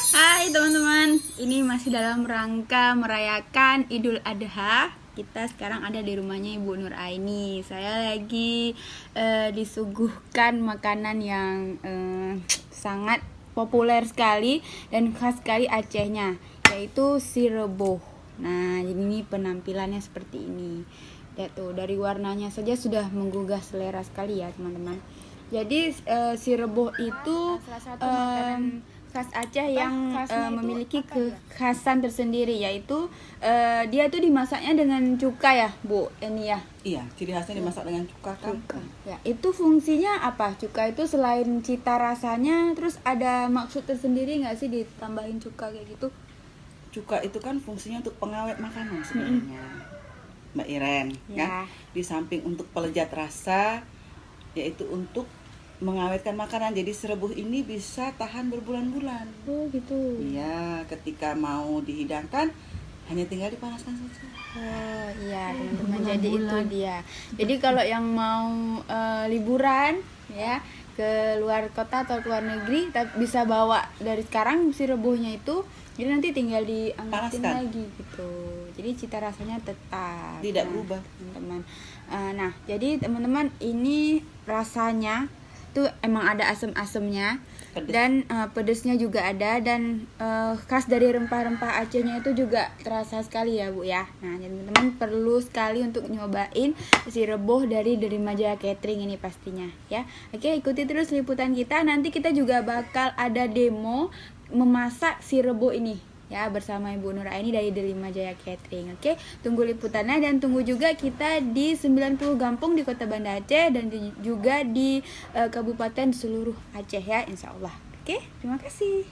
Hai teman-teman, ini masih dalam rangka merayakan Idul Adha. Kita sekarang ada di rumahnya Ibu Nur Aini. Saya lagi disuguhkan makanan yang sangat populer sekali dan khas sekali Acehnya, yaitu sireboh. Nah, ini penampilannya seperti ini. Lihat tuh, dari warnanya saja sudah menggugah selera sekali ya teman-teman. Jadi sireboh itu salah satu makanan khas Aceh yang memiliki kekhasan tersendiri, yaitu dia tuh dimasaknya dengan cuka ya Bu, ini ya. Iya, ciri khasnya dimasak dengan cuka kan. Ya, itu fungsinya apa? Cuka itu selain cita rasanya, terus ada maksud tersendiri nggak sih ditambahin cuka kayak gitu? Cuka itu kan fungsinya untuk pengawet makanan sebenarnya, Mbak Iren, Ya. kan? Di samping untuk pelejat rasa, yaitu untuk mengawetkan makanan. Jadi serebuh ini bisa tahan berbulan-bulan. Oh gitu. Iya, ketika mau dihidangkan hanya tinggal dipanaskan saja. Oh iya teman-teman, jadi itu dia. Jadi kalau yang mau liburan ya ke luar kota atau ke luar negeri, bisa bawa dari sekarang si rebusnya itu, jadi nanti tinggal diangkatin Panaskan. lagi gitu. Jadi cita rasanya tetap Tidak berubah. teman-teman. Nah jadi teman-teman, ini rasanya tuh emang ada asam-asamnya. Pedes. Dan pedesnya juga ada, dan khas dari rempah-rempah Acehnya itu juga terasa sekali ya Bu ya. Nah teman-teman perlu sekali untuk nyobain si reboh dari Majaya Catering ini pastinya ya. Oke, ikuti terus liputan kita. Nanti kita juga bakal ada demo memasak si reboh ini ya bersama Ibu Nur Aini dari Majaya Catering. Oke, tunggu liputannya dan tunggu juga kita di 90 Gampung di Kota Banda Aceh dan juga di kabupaten seluruh Aceh ya, insya Allah. Oke, terima kasih.